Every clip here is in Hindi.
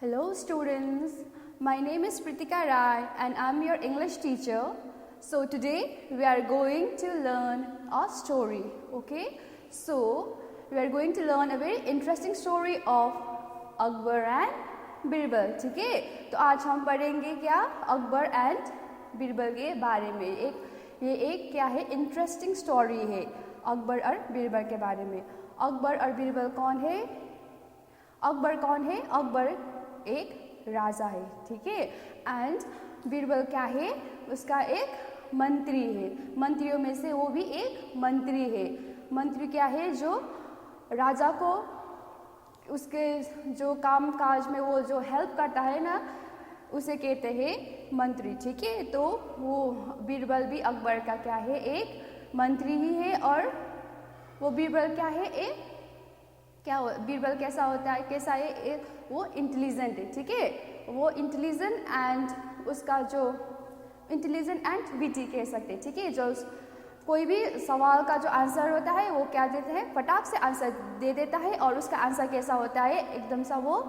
Hello students, my name is Pritika Rai and I am your English teacher. So today we are going to learn a story, okay? So we are going to learn a very interesting story of Akbar and Birbal, ठीक है? तो आज हम पढ़ेंगे क्या अकबर एंड बिरबल के बारे में। ये एक क्या है इंटरेस्टिंग स्टोरी है अकबर और बिरबल के बारे में। अकबर और बिरबल कौन है? अकबर कौन है? अकबर एक राजा है, ठीक है। एंड बिरबल क्या है? उसका एक मंत्री है। मंत्रियों में से वो भी एक मंत्री है। मंत्री क्या है? जो राजा को उसके जो काम काज में वो जो हेल्प करता है ना, उसे कहते हैं मंत्री, ठीक है। तो वो बिरबल भी अकबर का क्या है? एक मंत्री ही है। और वो बिरबल क्या है? एक क्या बिरबल कैसा होता है? कैसा है? एक वो इंटेलिजेंट है, ठीक है। वो इंटेलिजेंट एंड उसका जो इंटेलिजेंट एंड विटी कह सकते हैं, ठीक है। जो कोई भी सवाल का जो आंसर होता है वो क्या देते हैं? फटाक से आंसर दे देता है। और उसका आंसर कैसा होता है? एकदम सा वो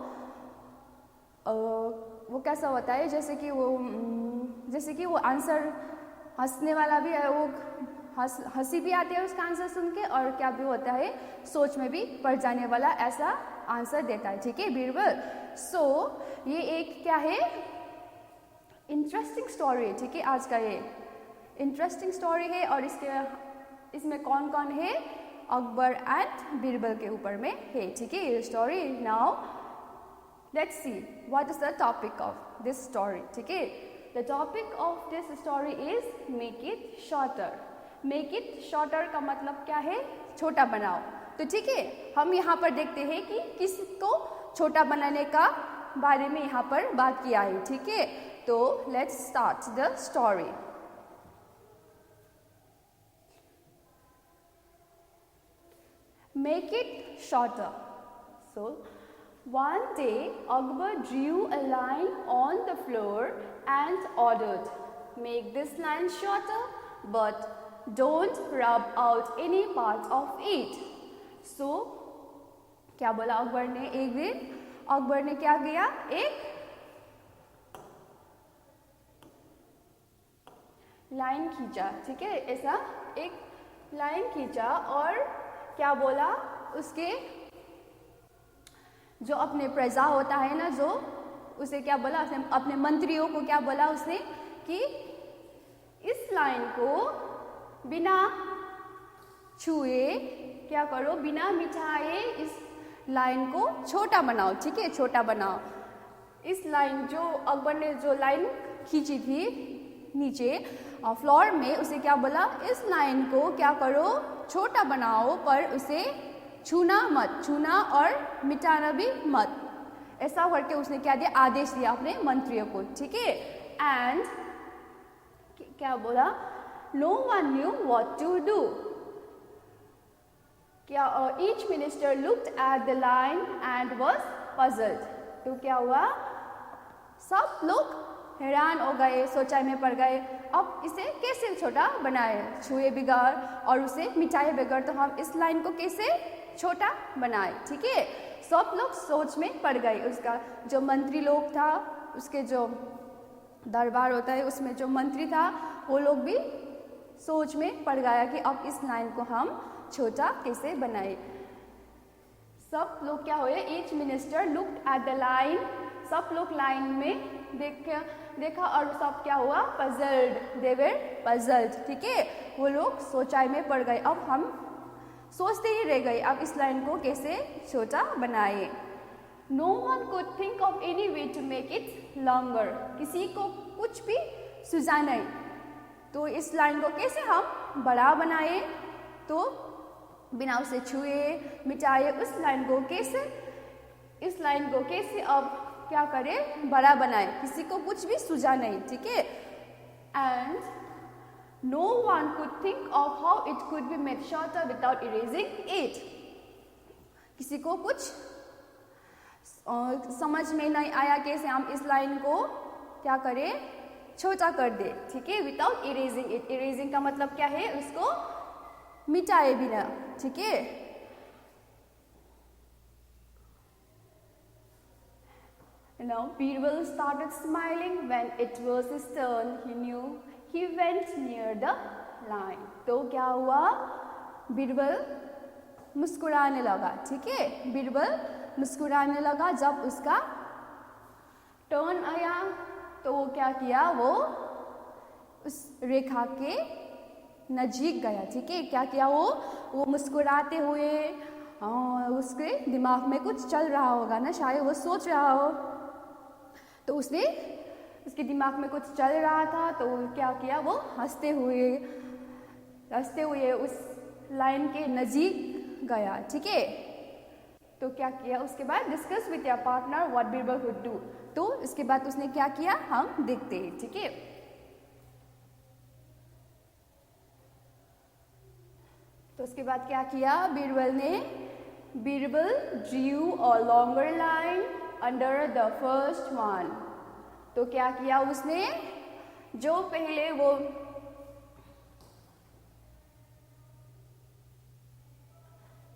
कैसा होता है? जैसे कि वो आंसर हंसने वाला भी है, वो हंसी भी आती है उसका आंसर सुन के, और क्या भी होता है सोच में भी पड़ जाने वाला ऐसा आंसर देता है, ठीक है बिरबल। सो ये एक क्या है इंटरेस्टिंग स्टोरी है, ठीक है। आज का ये इंटरेस्टिंग स्टोरी है और इसमें कौन कौन है? अकबर एंड बिरबल के ऊपर में है, ठीक है ये story. Now let's see what is the topic of this story, ठीक है। The topic of this story is make it shorter. Make it shorter का मतलब क्या है? छोटा बनाओ। तो ठीक है, हम यहाँ पर देखते हैं कि किसको छोटा बनाने का बारे में यहाँ पर बात किया है, ठीक है। तो let's start the story. Make it shorter. So, one day Akbar drew a line on the floor and ordered, make this line shorter, but don't rub out any part of it. So, क्या बोला अकबर ने? एक दिन अकबर ने क्या किया? एक लाइन खींचा, ठीक है। ऐसा एक लाइन खींचा और क्या बोला? उसके जो अपने प्रजा होता है ना, जो उसे क्या बोला? उसने अपने मंत्रियों को क्या बोला उसने कि इस लाइन को बिना छुए क्या करो? बिना मिटाए इस लाइन को छोटा बनाओ, ठीक है, छोटा बनाओ। इस लाइन जो अकबर ने जो लाइन खींची थी नीचे फ्लोर में, उसे क्या बोला? इस लाइन को क्या करो? छोटा बनाओ, पर उसे छूना मत, छूना और मिटाना भी मत। ऐसा करके उसने क्या दिया? आदेश दिया अपने मंत्रियों को, ठीक है। एंड क्या बोला? No one knew what to do. क्या each minister looked at the line and was puzzled. तो क्या हुआ? सब लोग हैरान हो गए, सोचाई में पड़ गए, अब इसे कैसे छोटा बनाए? छुए बगैर और उसे मिटाए बगैर तो हम इस लाइन को कैसे छोटा बनाए, ठीक है। सब लोग सोच में पड़ गए। उसका जो मंत्री लोग था, उसके जो दरबार होता है उसमें जो मंत्री था, वो लोग भी सोच में पड़ गया कि अब इस लाइन को हम छोटा कैसे बनाए। सब लोग क्या हुए? Each minister looked at the line. सब लोग लाइन में देखा और सब क्या हुआ? पजल्ड, दे वर पजल्ड, ठीक है। वो लोग सोचाई में पड़ गए। अब हम सोचते ही रह गए, अब इस लाइन को कैसे छोटा बनाए। No one could think of any way to make it longer. किसी को कुछ भी सूझा नहीं, तो इस लाइन को कैसे हम बड़ा बनाए? तो बिना उसे छुए मिटाए इस लाइन को कैसे अब क्या करे? बड़ा बनाए। किसी को कुछ भी सूझा नहीं, ठीक है। And no one could think of how it could be made shorter without erasing it. किसी को कुछ समझ में नहीं आया कैसे हम इस लाइन को क्या करें? छोटा कर दे, ठीक है, विदाउट इरेजिंग इट। इरेजिंग का मतलब क्या है? उसको मिटाए बिना, ठीक है। Now Birbal started smiling. When it was his turn, he knew he went near the line. तो क्या हुआ, बीरबल मुस्कुराने लगा, ठीक है, बीरबल मुस्कुराने लगा। जब उसका टर्न आया तो वो क्या किया, वो उस रेखा के नजीक गया, ठीक है। क्या किया, वो मुस्कुराते हुए, उसके दिमाग में कुछ चल रहा होगा ना, शायद वो सोच रहा हो, तो उसके दिमाग में कुछ चल रहा था, तो क्या किया, वो हंसते हुए उस लाइन के नजीक गया, ठीक है। तो क्या किया उसके बाद, discuss with your partner what Birbal would do. तो इसके बाद उसने क्या किया, हम देखते हैं, ठीक है। तो उसके बाद क्या किया बीरबल ने, Birbal drew a longer line under the first one. तो क्या किया उसने, जो पहले वो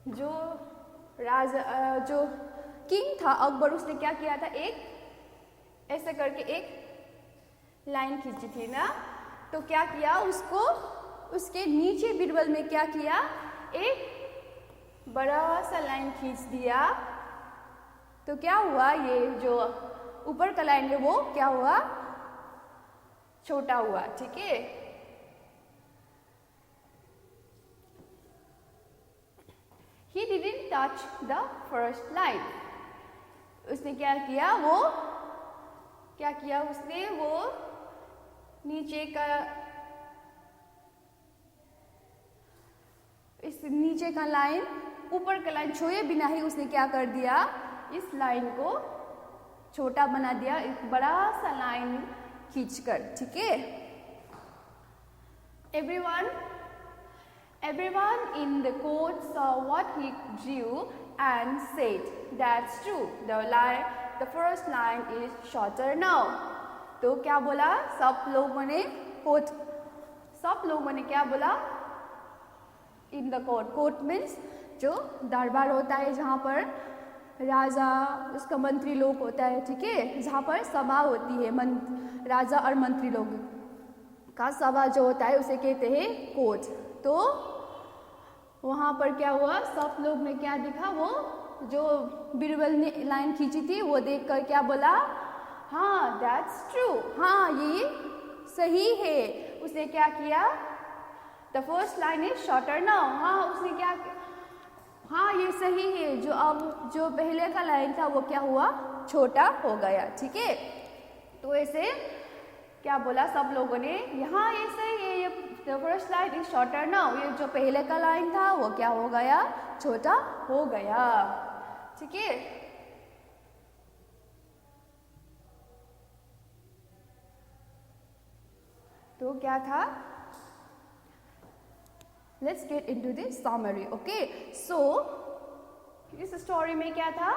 जो किंग था अकबर, उसने क्या किया था, एक ऐसे करके एक लाइन खींची थी ना। तो क्या किया, उसके नीचे बीरबल में क्या किया, एक बड़ा सा लाइन खींच दिया। तो क्या हुआ, ये जो ऊपर का लाइन है वो क्या हुआ, छोटा हुआ, ठीक है। He didn't touch the first line. उसने क्या किया, उसने वो नीचे का लाइन, ऊपर का लाइन छुए बिना ही उसने क्या कर दिया, इस लाइन को छोटा बना दिया, एक बड़ा सा लाइन खींचकर, ठीक है। Everyone in the court saw what he drew and said, "That's true. The first line is shorter now." तो क्या बोला, सब लोगों ने क्या बोला, इन द कोर्ट मीन्स जो दरबार होता है, जहाँ पर राजा उसका मंत्री लोग होता है, ठीक है, जहाँ पर सभा होती है, राजा और मंत्री लोग का सभा जो होता है उसे कहते हैं कोर्ट। तो वहाँ पर क्या हुआ, सब लोग ने क्या देखा, वो जो बीरबल ने लाइन खींची थी वो देखकर क्या बोला, हाँ दैट्स ट्रू, हाँ ये सही है। उसने क्या किया, the first line is shorter now, हाँ उसने क्या, हाँ ये सही है, जो पहले का लाइन था वो क्या हुआ, छोटा हो गया, ठीक है। तो ऐसे क्या बोला सब लोगों ने, यहाँ ये सही है, ये the first line is shorter now, ये जो पहले का लाइन था वो क्या हो गया, छोटा हो गया, ठीक है। तो क्या था, let's get into the summary, okay. So इस स्टोरी में क्या था,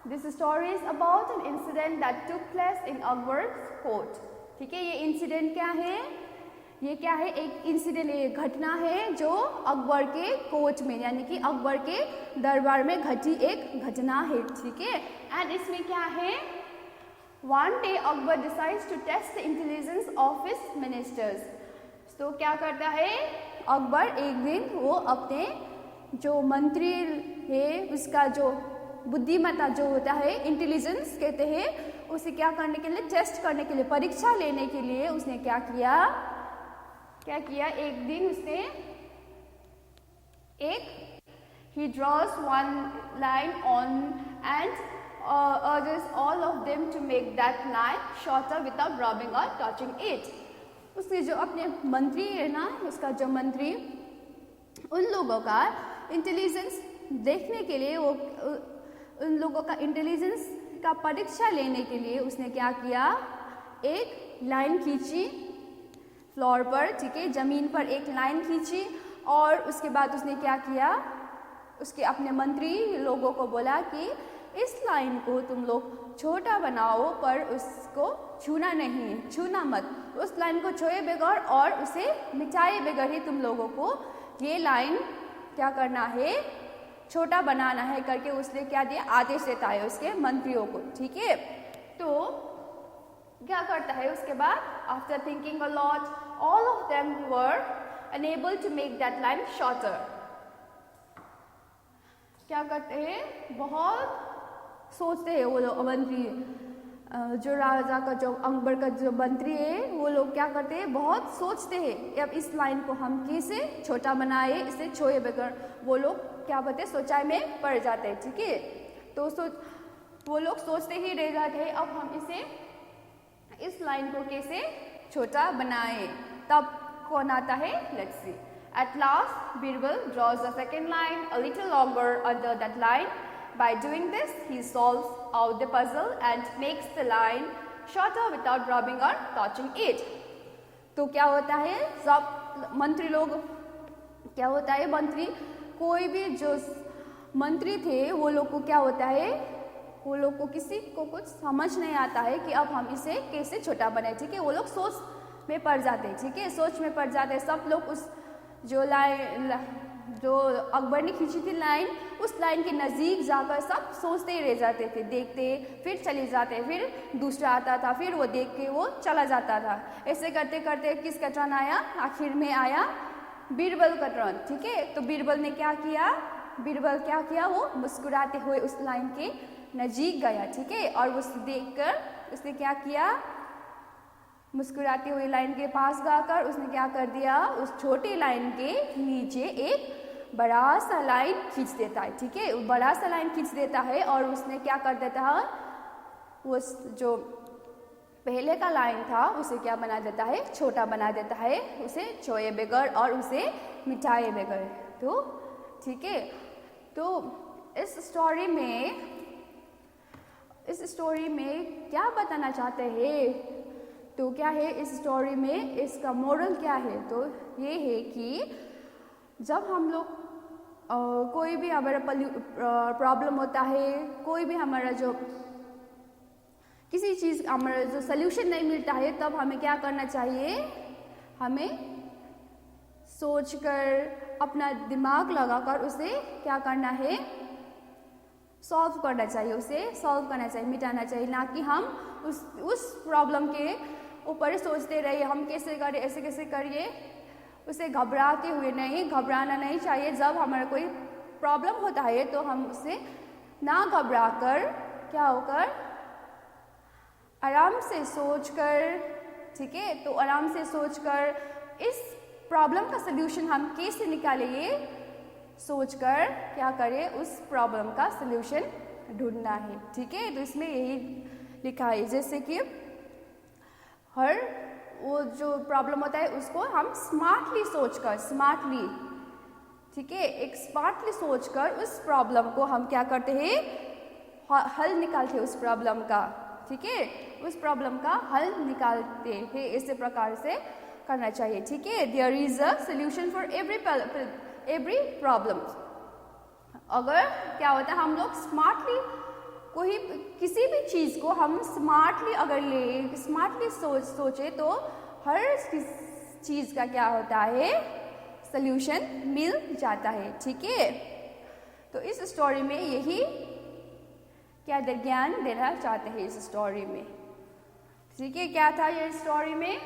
this story is about an incident that took place in Akbar's court, ठीक है। ये इंसिडेंट क्या है, ये क्या है, एक इंसिडेंट, एक घटना है जो अकबर के कोर्ट में, यानी कि अकबर के दरबार में घटी एक घटना है, ठीक है। एंड इसमें क्या है, one day Akbar decides to test the intelligence of his ministers. तो क्या करता है अकबर, एक दिन वो अपने जो मंत्री है उसका जो बुद्धिमत्ता जो होता है, इंटेलिजेंस कहते हैं, उसे क्या करने के लिए, टेस्ट करने के लिए, परीक्षा लेने के लिए उसने क्या किया, एक दिन उसने he draws one line on and urges all of them to make that line shorter without rubbing or touching it. उसके जो अपने मंत्री है ना, उसका जो मंत्री, उन लोगों का इंटेलिजेंस देखने के लिए, वो उन लोगों का इंटेलिजेंस का परीक्षा लेने के लिए उसने क्या किया, एक लाइन खींची फ्लोर पर, ठीक है, जमीन पर एक लाइन खींची, और उसके बाद उसने क्या किया, उसके अपने मंत्री लोगों को बोला कि इस लाइन को तुम लोग छोटा बनाओ, पर उसको छूना मत, उस लाइन को छुए बगैर और उसे मिटाए बगैर ही तुम लोगों को ये लाइन क्या करना है, छोटा बनाना है करके उसने क्या दिया, आदेश देता है उसके मंत्रियों को, ठीक है। तो क्या करता है उसके बाद, after thinking a lot, all of them were unable to make that line shorter. क्या करते हैं, बहुत सोचते हैं वो लोग मंत्री, जो राजा का, जो अकबर का जो मंत्री है, वो लोग क्या करते हैं, बहुत सोचते हैं अब इस लाइन को हम कैसे छोटा बनाए, इसे छोए बगैर। वो लोग क्या बोलते हैं, सोचाई में पड़ जाते हैं। ठीक है, तो वो लोग सोचते ही रह जाते हैं अब हम इस लाइन को कैसे छोटा बनाए। तब कौन आता है, let's see. At last, Birbal draws the second line a little longer under that line. By doing this, he solves out the puzzle and makes the line shorter without rubbing or touching it. तो क्या होता है, सब मंत्री लोग, क्या होता है, मंत्री कोई भी जो मंत्री थे वो लोग को क्या होता है, वो लोग को किसी को कुछ समझ नहीं आता है कि अब हम इसे कैसे छोटा बनाए। ठीक है, वो लोग सोच में पड़ जाते हैं। ठीक है, सोच में पड़ जाते हैं सब लोग। उस जो जो अकबर ने खींची थी लाइन, उस लाइन के नज़दीक जाकर सब सोचते ही रह जाते थे, देखते फिर चले जाते, फिर दूसरा आता था, फिर वो देख के वो चला जाता था। ऐसे करते करते किसका टर्न आया, आखिर में आया बीरबल का टर्न। ठीक है, तो बीरबल ने क्या किया, वो मुस्कुराते हुए उस लाइन के नज़दीक गया। ठीक है, और उसे देखकर उसने क्या किया, मुस्कुराते हुए लाइन के पास जाकर उसने क्या कर दिया, उस छोटी लाइन के नीचे एक बड़ा सा लाइन खींच देता है। ठीक है, बड़ा सा लाइन खींच देता है और उसने क्या कर देता है, उस जो पहले का लाइन था उसे क्या बना देता है, छोटा बना देता है, उसे छोए बगैर और उसे मिटाए बगैर। तो ठीक है, तो इस स्टोरी में क्या बताना चाहते हैं, तो क्या है इस स्टोरी में, इसका मोरल क्या है, तो ये है कि जब हम लोग कोई भी हमारा प्रॉब्लम होता है, कोई भी हमारा जो किसी चीज़ हमारा जो सल्यूशन नहीं मिलता है, तब हमें क्या करना चाहिए, हमें सोचकर अपना दिमाग लगाकर उसे क्या करना है, सॉल्व करना चाहिए, उसे सॉल्व करना चाहिए, मिटाना चाहिए। ना कि हम उस प्रॉब्लम के ऊपर सोचते रहिए हम कैसे करें, ऐसे कैसे करिए, उसे घबराते हुए नहीं, घबराना नहीं चाहिए। जब हमारा कोई प्रॉब्लम होता है तो हम उसे ना घबरा कर क्या होकर आराम से सोचकर, ठीक है, तो आराम से सोचकर इस प्रॉब्लम का सल्यूशन हम कैसे निकालें, ये सोचकर क्या करें, उस प्रॉब्लम का सल्यूशन ढूंढना है। ठीक है, तो इसमें यही लिखा है, जैसे कि हर वो जो प्रॉब्लम होता है उसको हम स्मार्टली सोचकर, ठीक है, एक स्मार्टली सोचकर उस प्रॉब्लम को हम क्या करते हैं, हल निकालते हैं उस प्रॉब्लम का। ठीक है, उस प्रॉब्लम का हल निकालते हैं, इसी प्रकार से करना चाहिए। ठीक है, there is a solution for every problem. अगर क्या होता है, हम लोग स्मार्टली किसी भी चीज़ को हम स्मार्टली अगर स्मार्टली सोचे तो हर चीज़ का क्या होता है, सल्यूशन मिल जाता है। ठीक है, तो इस स्टोरी में यही क्या ज्ञान देना चाहते हैं इस स्टोरी में। ठीक है, क्या था ये स्टोरी में,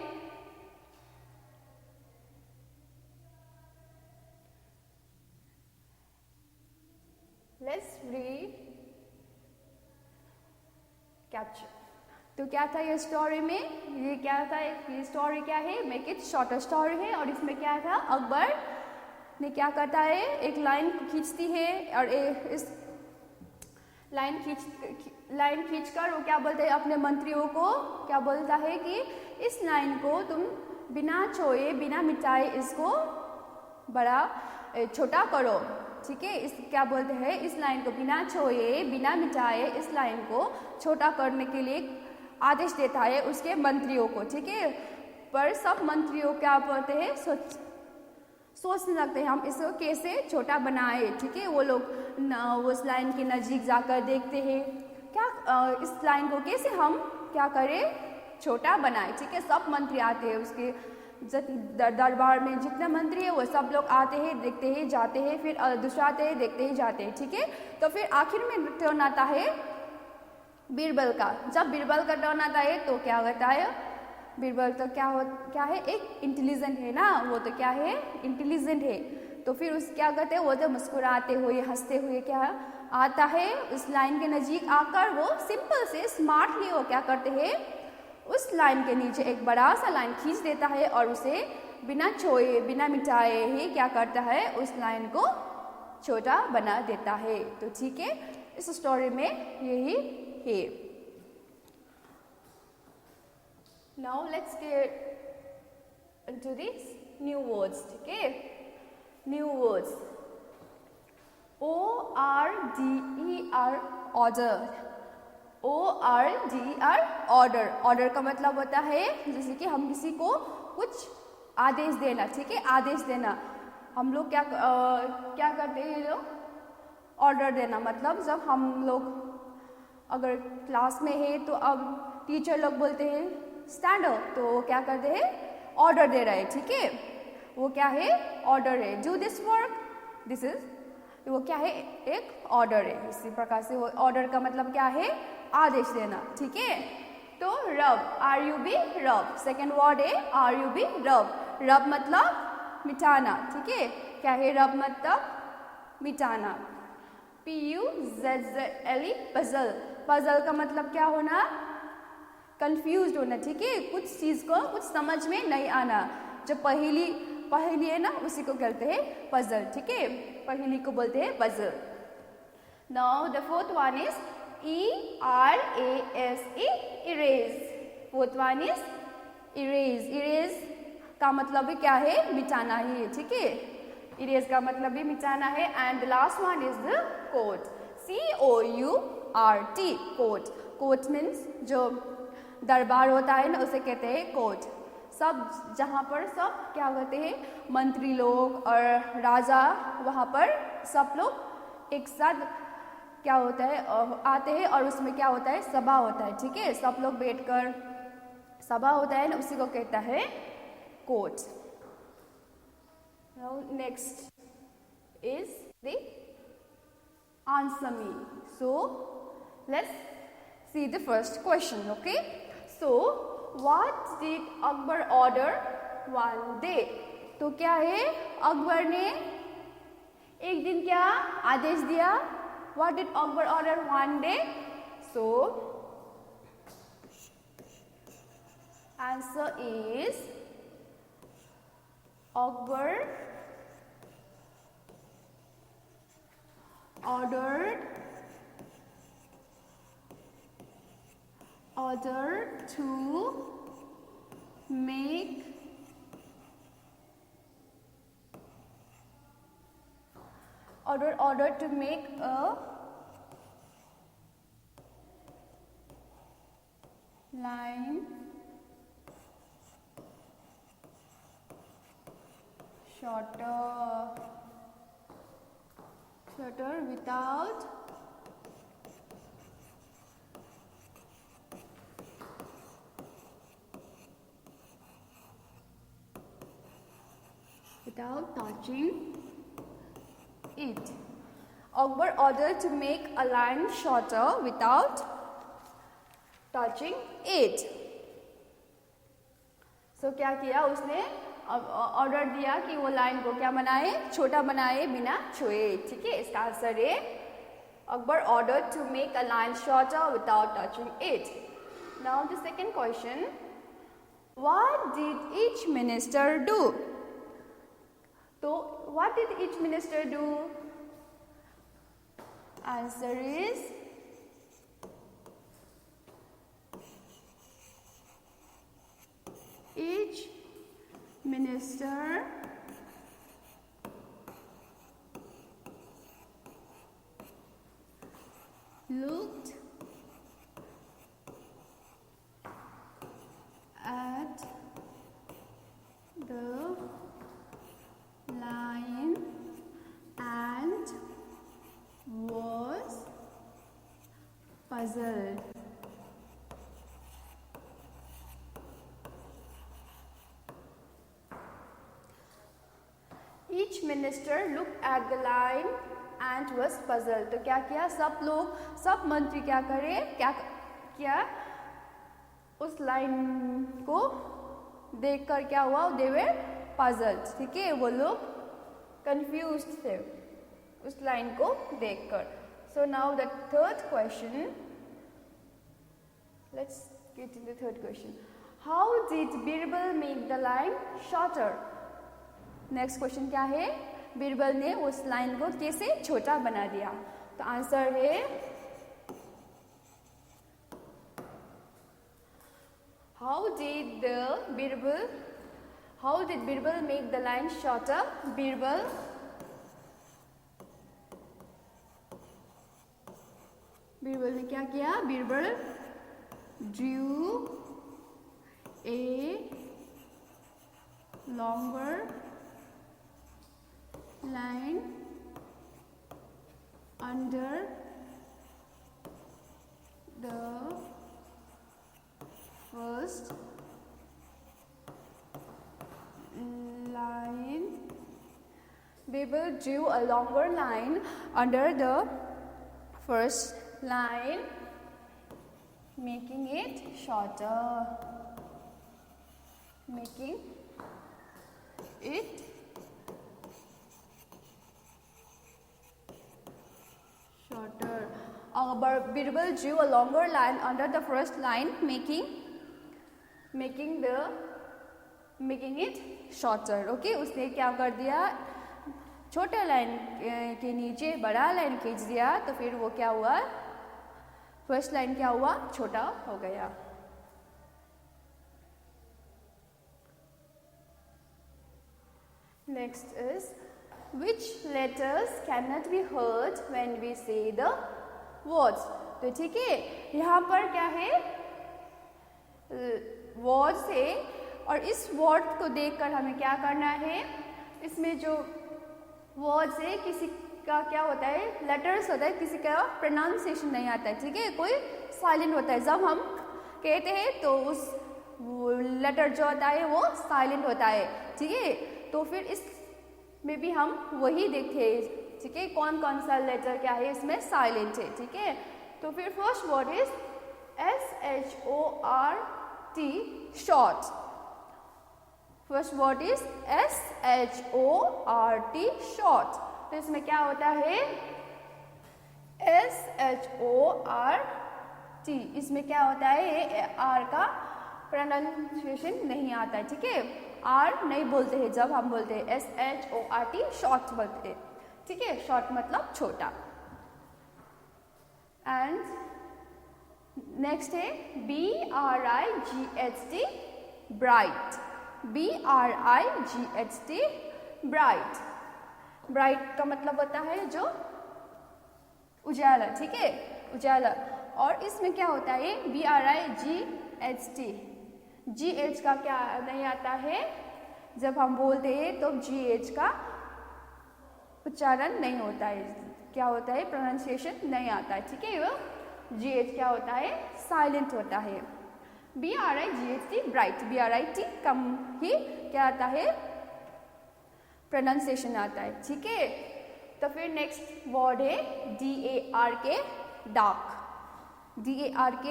लेट्स रीड कैप्चर। तो क्या था ये स्टोरी में, ये क्या था, ये स्टोरी क्या है, मेक इट शॉर्टर स्टोरी है। और इसमें क्या था, अकबर ने क्या करता है, एक लाइन खींचती है और इस लाइन खींचकर वो क्या बोलते हैं, अपने मंत्रियों को क्या बोलता है कि इस लाइन को तुम बिना छोए बिना मिटाए इसको बड़ा छोटा करो। ठीक है, इस क्या बोलते हैं, इस लाइन को बिना छोए बिना मिटाए इस लाइन को छोटा करने के लिए आदेश देता है उसके मंत्रियों को। ठीक है, पर सब मंत्रियों क्या बोलते हैं, सोचने लगते हैं हम इसको कैसे छोटा बनाए। ठीक है, वो लोग उस लाइन के नज़दीक जाकर देखते हैं क्या इस लाइन को कैसे हम क्या करें, छोटा बनाए। ठीक है, सब मंत्री आते हैं उसके दरबार में, जितने मंत्री है वो सब लोग आते हैं, देखते हैं, जाते हैं, फिर दूसरा आते हैं, देखते हैं, जाते हैं। ठीक है, तो फिर आखिर में टर्न आता है बीरबल का। जब बीरबल का टर्न आता है तो क्या होता है, बीरबल तो क्या है, एक इंटेलिजेंट है ना, वो तो क्या है, इंटेलिजेंट है। तो फिर उस क्या करते हैं, वो जब मुस्कुराते हुए हंसते हुए क्या आता है, उस लाइन के नज़दीक आकर वो सिंपल से स्मार्टली वो क्या करते हैं, उस लाइन के नीचे एक बड़ा सा लाइन खींच देता है और उसे बिना छुए बिना मिटाए ही क्या करता है, उस लाइन को छोटा बना देता है। तो ठीक है, इस स्टोरी में यही है। Now let's get into this new words. ठीक है, new words. ORDER, order. ORDER, order. Order का मतलब होता है जैसे कि हम किसी को कुछ आदेश देना। ठीक है, आदेश देना। हम लोग क्या करते हैं, लोग ऑर्डर देना मतलब जब हम लोग अगर क्लास में है तो अब टीचर लोग बोलते हैं स्टैंड अप, तो वो क्या करते हैं, ऑर्डर दे रहे हैं। ठीक है, वो क्या है, ऑर्डर है। Do this work, this is, वो क्या है, एक ऑर्डर है। इसी प्रकार से वो ऑर्डर का मतलब क्या है, आदेश देना। ठीक है, तो रब, RUB, रब। सेकेंड वर्ड है RUB, रब। रब मतलब मिटाना। ठीक है, क्या है, रब मतलब मिटाना। PUZZLE, puzzle. पजल का मतलब क्या होना, कंफ्यूज होना। ठीक है, कुछ चीज़ को कुछ समझ में नहीं आना। जो पहेली है ना, उसी को कहते हैं पजल। ठीक है, पहेली को बोलते हैं puzzle. Now the fourth one is ERASE, erase. Fourth one is erase. Erase का मतलब भी क्या है, मिटाना ही है। ठीक है, इरेज का मतलब भी मिटाना है। And the last one is the court, COURT, court. Court means जो दरबार होता है ना, उसे कहते हैं कोट। सब जहाँ पर सब क्या कहते हैं, मंत्री लोग और राजा, वहाँ पर सब लोग एक साथ क्या होता है, आते हैं और उसमें क्या होता है, सभा होता है। ठीक है, सब लोग बैठकर सभा होता है ना, उसी को कहता है coat. Now next is the answer me. So let's see the first question. Okay, so what did Akbar order one day? तो क्या है, अकबर ने एक दिन क्या आदेश दिया, what did Akbar order one day? So answer is Akbar ordered to make ordered to make a line shorter without touching it. Akbar ordered to make a line shorter without touching it. So क्या किया उसने, ऑर्डर दिया कि वो लाइन को क्या बनाए, छोटा बनाए बिना छुए। ठीक है, इसका आंसर है Akbar order to make a line shorter without touching it. Now the second question, what did each minister do? तो what did each minister do? Answer is each minister looked at the line and was puzzled. Each minister looked at the line and was puzzled. तो क्या किया, सब लोग, सब मंत्री क्या करे, क्या क्या उस लाइन को देखकर क्या हुआ, दे वर पजल्ड, ठीक है, वो लोग कंफ्यूज्ड थे उस लाइन को देखकर. So now the third question, let's get in the third question. How did Birbal make the line shorter? Next question क्या है, बीरबल ने उस लाइन को कैसे छोटा बना दिया? तो आंसर है How did Birbal make the line shorter? Birbal ने क्या किया? Birbal drew a longer line under the first line. Birbal drew a longer line under the first line, making it shorter. Making it shorter. Birbal drew a longer line under the first line, making it shorter. Okay, उसने क्या कर दिया, छोटा लाइन के नीचे बड़ा लाइन खींच दिया, तो फिर वो क्या हुआ, फर्स्ट लाइन क्या हुआ, छोटा हो गया. Next is which letters cannot be heard when we say the words? तो ठीक है, यहाँ पर क्या है, वर्ड्स है, और इस वर्ड को देखकर हमें क्या करना है, इसमें जो वर्ड्स है किसी का क्या होता है, लेटर्स होता है, किसी का प्रोनाउंसिएशन नहीं आता है, ठीक है, कोई साइलेंट होता है. जब हम कहते हैं तो उस लेटर जो होता है वो साइलेंट होता है, ठीक है. तो फिर इस में भी हम वही देखते हैं, ठीक है, कौन कौन सा लेटर क्या है इसमें साइलेंट है, ठीक है. तो फिर first word is SHORT, short. First word is SHORT, short. तो इसमें क्या होता है, SHORT, इसमें क्या होता है, आर का प्रोनाउंसिएशन नहीं आता है, ठीक है, आर नहीं बोलते हैं जब हम बोलते हैं SHORT, शॉर्ट बोलते हैं, ठीक है, शॉर्ट मतलब छोटा. एंड नेक्स्ट है BRIGHT, bright. BRIGHT, bright. Bright का मतलब होता है जो उजाला, ठीक है, उजाला. और इसमें क्या होता है, BRIGHT, GH का क्या नहीं आता है, जब हम बोलते हैं तो GH का उच्चारण नहीं होता है, क्या होता है, प्रोनाउंसिएशन नहीं आता है, ठीक है. वो GH क्या होता है, साइलेंट होता है. BRIGHT, bright. BRIT कम ही क्या आता है, प्रोनाउंसिएशन आता है, ठीक है. तो फिर नेक्स्ट वर्ड है DARK, डार्क. DARK,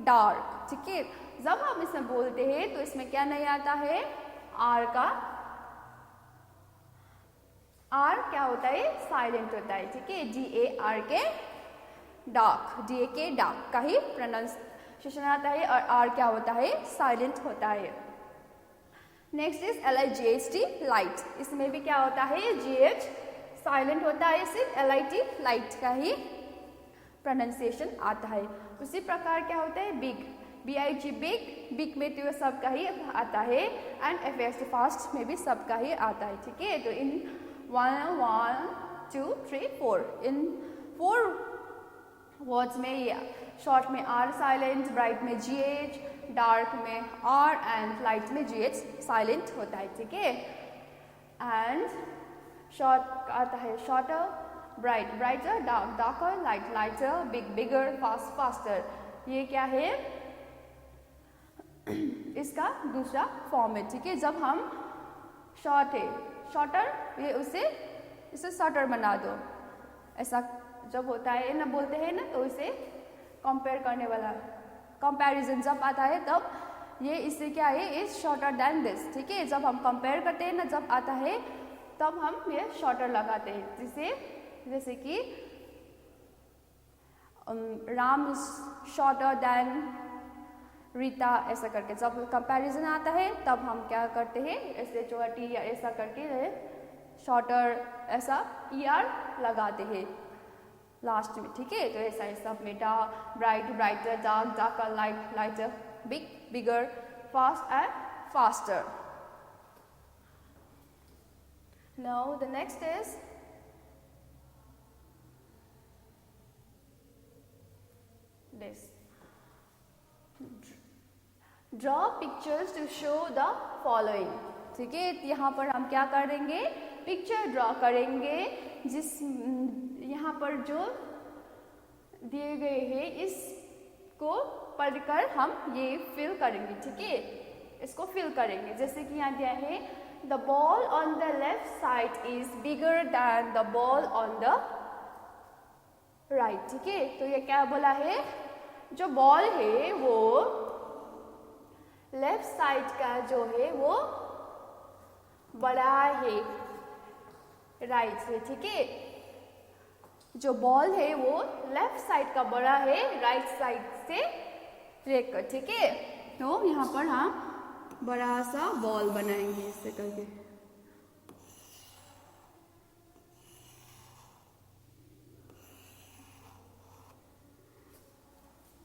डार्क, ठीक है. जब हम इसमें बोलते हैं तो इसमें क्या नहीं आता है, आर का, आर क्या होता है, साइलेंट होता है, ठीक है. DARK, dark. DAK, डार्क का ही प्रोनाउंसिएशन आता है, और आर क्या होता है, साइलेंट होता है. Next is LIGHT, light. इसमें भी क्या होता है, GH साइलेंट होता है, सिर्फ LIT, लाइट का ही प्रोनाउंसिएशन आता है. उसी प्रकार क्या होता है, बिग. BIG, big. बिग में तो सबका ही आता है, एंड FAST, फास्ट में भी सबका ही आता है, ठीक है. तो इन 1 2 3 4, इन 4 वर्ड्स में ये शॉर्ट में R साइलेंट, ब्राइट में GH, डार्क में R, एंड लाइट में GH साइलेंट होता है, ठीक है. एंड शॉर्ट आता है shorter, bright, brighter, dark, darker, light, lighter, big, bigger, fast, faster. ये क्या है, इसका दूसरा फॉर्म है, ठीक है. जब हम शॉर्ट है, शॉर्टर, ये इसे शॉर्टर बना दो, ऐसा जब होता है ना, बोलते हैं ना, तो इसे कंपेयर करने वाला कंपैरिजन जब आता है तब ये इससे क्या है, इज शॉर्टर देन दिस, ठीक है। जब हम कंपेयर करते हैं ना, जब आता है तब हम ये शॉर्टर लगाते हैं, जैसे कि Ram is shorter than Rita, ऐसा करके जब कंपैरिजन आता है तब हम क्या करते हैं, ऐसे चौटी या ऐसा करके शॉर्टर ऐसा ER लगाते हैं लास्ट में, ठीक है। तो ऐसा ऐसा मेटा, bright brighter, dark darker, light lighter, big bigger, fast and faster. Now the next is this, draw pictures to show the following, ठीक है। यहाँ पर हम क्या करेंगे, पिक्चर ड्रॉ करेंगे, जिस यहाँ पर जो दिए गए हैं इसको पढ़कर हम ये फिल करेंगे, ठीक है। इसको फिल करेंगे, जैसे कि यहाँ दिया है the ball on the left side is bigger than the ball on the right, ठीक है। तो ये क्या बोला है, जो बॉल है वो लेफ्ट साइड का जो है वो बड़ा है राइट से, ठीक है। जो बॉल है वो लेफ्ट साइड का बड़ा है राइट साइड से लेकर, ठीक है। तो यहाँ पर हम बड़ा सा बॉल बनाएंगे ऐसे करके,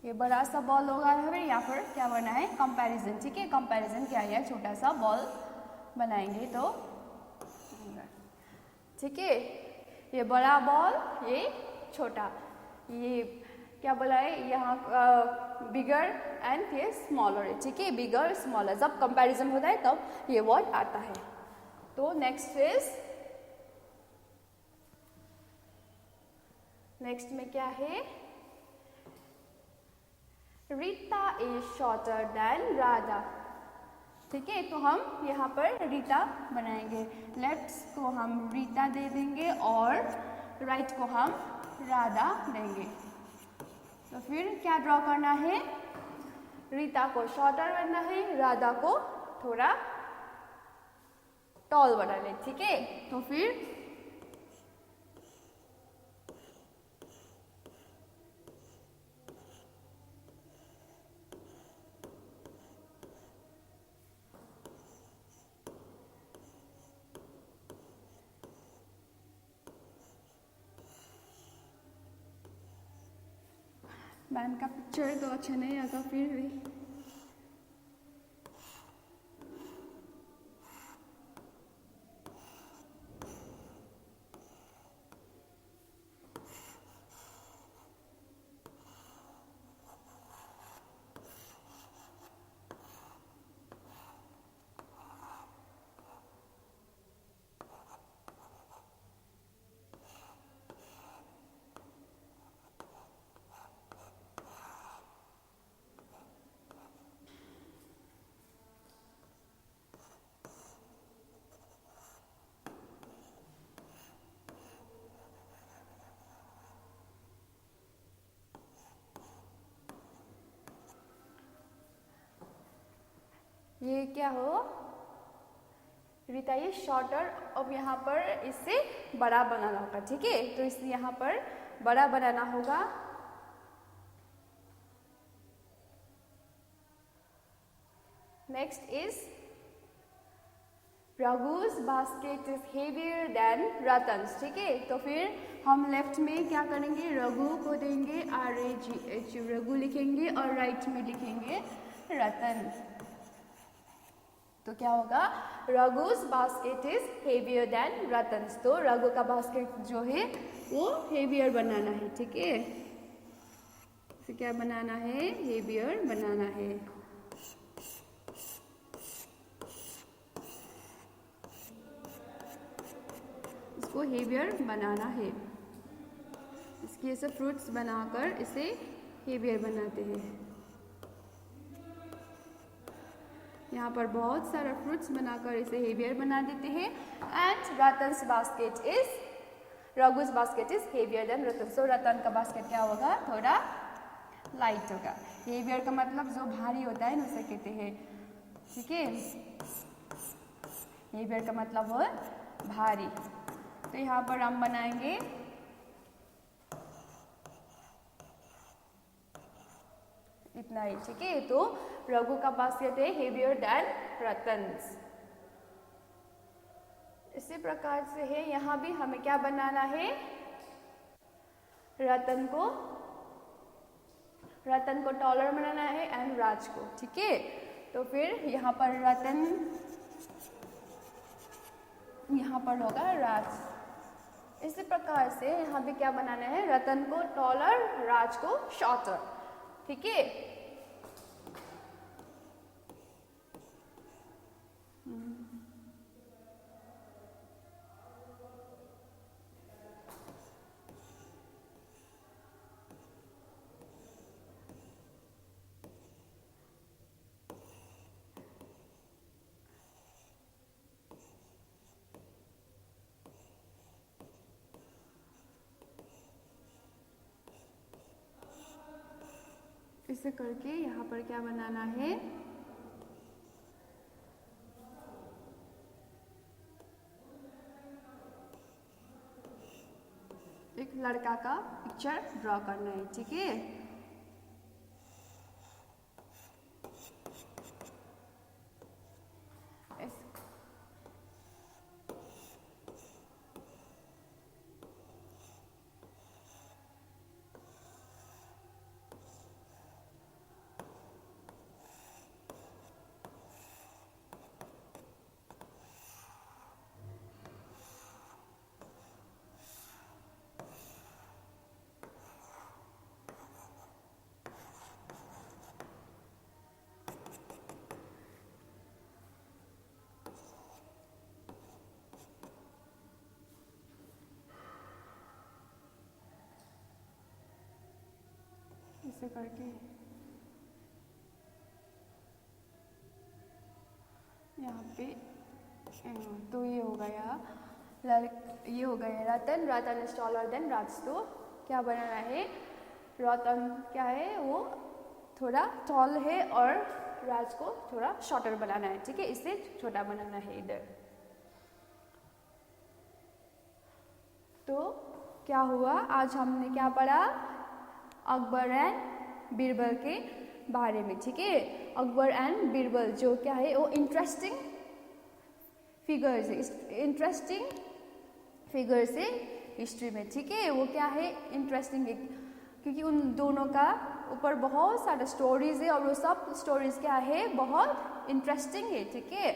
ये बड़ा सा बॉल होगा, हमें यहाँ पर क्या बना है, कंपैरिजन, ठीक है। कंपैरिजन क्या है, छोटा सा बॉल बनाएंगे तो, ठीक है। ये बड़ा बॉल, ये छोटा, ये क्या बोला है यहाँ बिगर एंड ये स्मॉलर है, ठीक है। बिगर स्मॉलर जब कंपैरिजन होता है तब ये वर्ड आता है। तो नेक्स्ट में क्या है, Rita is shorter than Radha, ठीक है। तो हम यहाँ पर रीता बनाएंगे, लेफ्ट को हम रीता दे देंगे और राइट को हम राधा देंगे। तो फिर क्या ड्रॉ करना है, रीता को शॉर्टर बनना है, राधा को थोड़ा टॉल बनाना है, ठीक है। तो फिर मैम का पिक्चर तो अच्छा नहीं आएगा फिर भी। ये क्या हो, रीता ये शॉर्टर, अब यहाँ पर इससे बड़ा बनाना होगा, ठीक है। तो इसलिए यहाँ पर बड़ा बनाना होगा। Next is Raghu's basket is heavier than Ratan's, ठीक है। तो फिर हम लेफ्ट में क्या करेंगे, रघु को देंगे RAGH, रघु लिखेंगे और राइट में लिखेंगे रतन। तो क्या होगा, रघु's बास्केट इज हेवियर देन रतन्स। तो रघु का बास्केट जो है वो हेवियर बनाना है, ठीक है। इसे क्या बनाना है, हेवियर बनाना है। इसको हेवियर बनाना है, इसकी ऐसे फ्रूट्स बनाकर इसे हेवियर बनाते हैं। यहाँ पर बहुत सारा फ्रूट्स बनाकर इसे हेवियर बना देते हैं। And Ratan's basket is, Raghu's basket is heavier than Ratan. So Ratan का बास्केट क्या होगा, थोड़ा लाइट होगा। हेवियर का मतलब जो भारी होता है ना उसे कहते हैं, ठीक है। हेवियर का मतलब हो भारी। तो यहाँ पर हम बनाएंगे इतना ही, ठीक है। तो रघु का बास्केट है हेवियर देन रतन्स। इसी प्रकार से है, यहाँ भी हमें क्या बनाना है, रतन को टॉलर बनाना है एंड राज को, ठीक है। तो फिर यहाँ पर रतन, यहाँ पर होगा राज। इसी प्रकार से यहाँ भी क्या बनाना है, रतन को टॉलर, राज को शॉर्टर, ठीक है। इसे करके यहाँ पर क्या बनाना है, एक लड़का का पिक्चर ड्रॉ करना है, ठीक है। इसे करके यहाँ पे तो ये हो गया, ये हो गया रतन, रतन इज टॉलर देन राज। तो क्या बनाना है, रतन क्या है वो थोड़ा टॉल है और राज को थोड़ा शॉर्टर बनाना है, ठीक है। इसे छोटा बनाना है इधर। तो क्या हुआ, आज हमने क्या पढ़ा, अकबर एंड बीरबल के बारे में, ठीक है। अकबर एंड बीरबल जो क्या है वो इंटरेस्टिंग फिगर्स है हिस्ट्री में, ठीक है। वो क्या है, इंटरेस्टिंग है क्योंकि उन दोनों का ऊपर बहुत सारा स्टोरीज है और वो सब स्टोरीज क्या है, बहुत इंटरेस्टिंग है, ठीक है।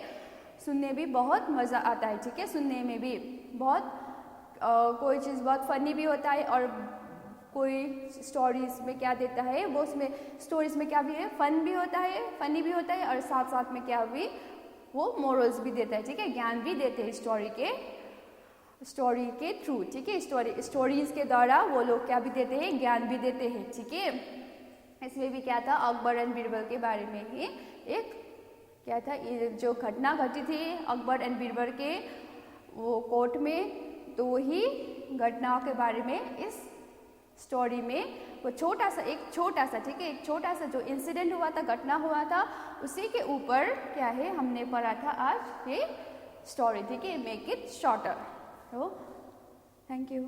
सुनने भी बहुत मज़ा आता है, ठीक है। सुनने में भी बहुत कोई चीज़ बहुत फनी भी होता है और कोई स्टोरीज में क्या देता है वो, उसमें स्टोरीज में क्या भी है, फन भी होता है, फनी भी होता है और साथ साथ में क्या भी वो मोरल्स भी देता है, ठीक है। ज्ञान भी देते हैं स्टोरी के थ्रू, ठीक है। स्टोरीज के द्वारा वो लोग क्या भी देते हैं, ज्ञान भी देते हैं, ठीक है। इसमें भी क्या था, अकबर एंड बीरबल के बारे में ही एक क्या था, ये जो घटना घटी थी अकबर एंड बीरबल के वो कोर्ट में, तो वही घटनाओं के बारे में इस स्टोरी में वो छोटा सा ठीक है, एक छोटा सा जो इंसिडेंट हुआ था, घटना हुआ था, उसी के ऊपर क्या है हमने पढ़ा था आज ये स्टोरी, ठीक है। Make it shorter. तो थैंक यू।